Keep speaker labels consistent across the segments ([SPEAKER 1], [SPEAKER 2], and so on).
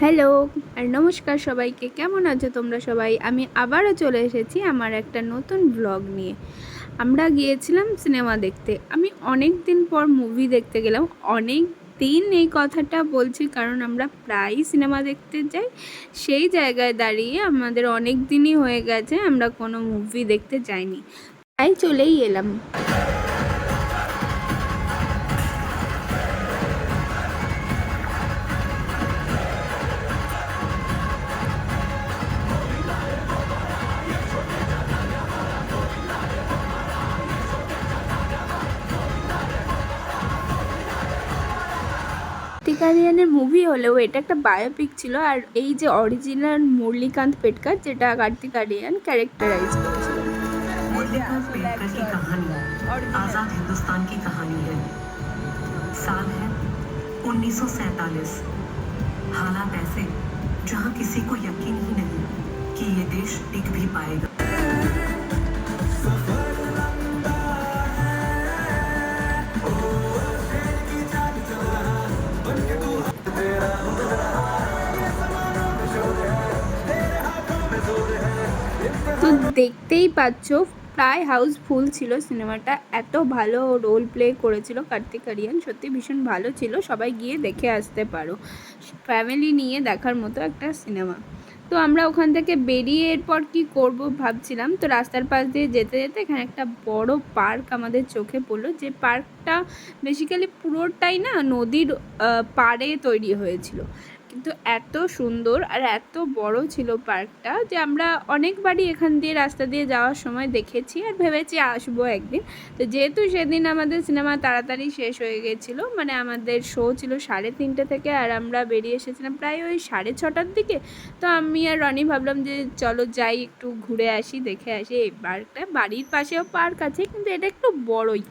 [SPEAKER 1] Hello আর নমস্কার সবাইকে, কেমন আছো তোমরা সবাই? আমি আবারও চলে এসেছি আমার একটা নতুন ব্লগ নিয়ে। আমরা গিয়েছিলাম সিনেমা দেখতে। আমি অনেক দিন পর মুভি দেখতে গেলাম। অনেক দিন এই কথাটা বলছি কারণ আমরা প্রায়ই সিনেমা দেখতে যাই। সেই জায়গায় দাঁড়িয়ে আমাদের অনেক দিনই হয়ে গেছে আমরা কোনো মুভি দেখতে যাইনি, তাই চলেই এলাম। কার্তিক আরিয়ানের মুভি হলেও এটা একটা বায়োপিক ছিল। আর এই যে অরিজিনাল মুরলীকান্ত পেটকার, যেটা কার্তিক আরিয়ান ক্যারেক্টারাইজ করেছিল।
[SPEAKER 2] मुरलीकांत पेडकर की कहानी आजाद हिंदुस्तान की कहानी है। साल है 1947। हालात ऐसे जहां किसी को यकीन ही नहीं कि ये देश टिक भी पाएगा।
[SPEAKER 1] তো দেখতেই পাচ্ছ প্রায় হাউসফুল ছিল সিনেমাটা। এত ভালো রোল প্লে করেছিল কার্তিক আরিয়ান, সত্যি ভীষণ ভালো ছিল। সবাই গিয়ে দেখে আসতে পারো, ফ্যামিলি নিয়ে দেখার মতো একটা সিনেমা। তো আমরা ওখান থেকে বেরিয়ে এরপর কি করব ভাবছিলাম, তো রাস্তার পাশ দিয়ে যেতে যেতে এখানে একটা বড় পার্ক আমাদের চোখে পড়লো। যে পার্কটা বেসিক্যালি পুরোটাই না নদীর পাড়ে তৈরি হয়েছিল, কিন্তু এত সুন্দর আর এত বড় ছিল পার্কটা যে আমরা অনেকবারই এখান দিয়ে রাস্তা দিয়ে যাওয়ার সময় দেখেছি আর ভেবেছি আসবো একদিন। তো যেহেতু সেদিন আমাদের সিনেমা তাড়াতাড়ি শেষ হয়ে গেছিলো, মানে আমাদের শো ছিল 3:30 থেকে আর আমরা বেরিয়ে এসেছিলাম প্রায় ওই 6:30টার দিকে। তো আমি আর রনি ভাবলাম যে চলো যাই, একটু ঘুরে আসি, দেখে আসি। এই পার্কটা বাড়ির পাশেও পার্ক আছে, কিন্তু এটা একটু বড়ই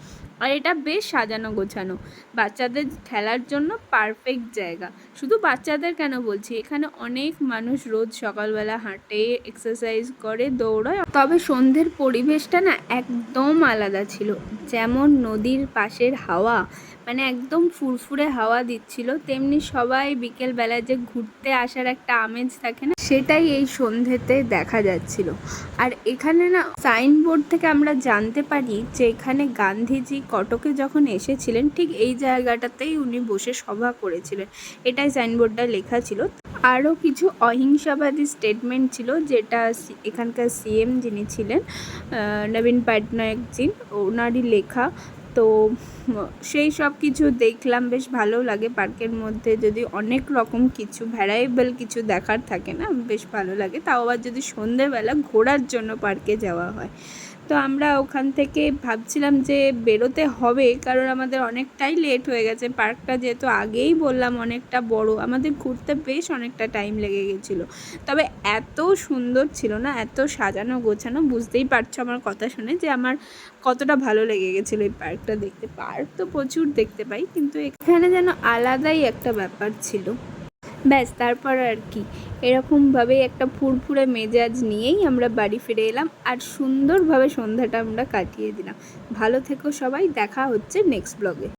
[SPEAKER 1] আর এটা বেশ সাজানো গোছানো, বাচ্চাদের খেলার জন্য পারফেক্ট জায়গা। শুধু বাচ্চাদের কেন বলছি, এখানে অনেক মানুষ রোজ সকালবেলা হাঁটে, এক্সারসাইজ করে, দৌড়ায়। তবে সন্ধ্যের পরিবেশটা না একদম আলাদা ছিল। যেমন নদীর পাশের হাওয়া, মানে একদম ফুরফুরে হাওয়া দিচ্ছিল, তেমনি সবাই বিকেলবেলায় যে ঘুরতে আসার একটা আমেজ থাকে না, সেটাই এই সন্ধ্যেতে দেখা যাচ্ছিল। আর এখানে না সাইনবোর্ড থেকে আমরা জানতে পারি যে এখানে গান্ধীজি কটকে যখন এসেছিলেন ঠিক এই জায়গাটাতেই উনি বসে সভা করেছিলেন, এটাই সাইনবোর্ডটা লেখা ছিল। আরও কিছু অহিংসাবাদী স্টেটমেন্ট ছিল, যেটা এখানকার সিএম যিনি ছিলেন নবীন পটনায়কজি, ওনারই লেখা। তো সেই সব কিছু দেখলাম, বেশ ভালো লাগে। পার্কের মধ্যে যদি অনেক রকম কিছু ভ্যারাইবেল কিছু দেখার থাকে না, বেশ ভালো লাগে। তাও আবার যদি সন্ধেবেলা ঘোরার জন্য পার্কে যাওয়া হয়। তো আমরা ওখান থেকে ভাবছিলাম যে বেরোতে হবে, কারণ আমাদের অনেকটাই লেট হয়ে গেছে। পার্কটা যেহেতু আগেই বললাম অনেকটা বড়, আমাদের ঘুরতে বেশ অনেকটা টাইম লেগে গেছিলো। তবে এত সুন্দর ছিল না, এত সাজানো গোছানো, বুঝতেই পারছো আমার কথা শুনে যে আমার কতটা ভালো লেগে গেছিলো এই পার্কটা দেখতে। পার্ক তো প্রচুর দেখতে পাই, কিন্তু এখানে যেন আলাদাই একটা ব্যাপার ছিল। ব্যাস, তারপর আর কি, এরকমভাবেই একটা ফুরফুরে মেজাজ নিয়েই আমরা বাড়ি ফিরে এলাম আর সুন্দরভাবে সন্ধ্যাটা আমরা কাটিয়ে দিলাম। ভালো থেকো সবাই, দেখা হচ্ছে নেক্সট ব্লগে।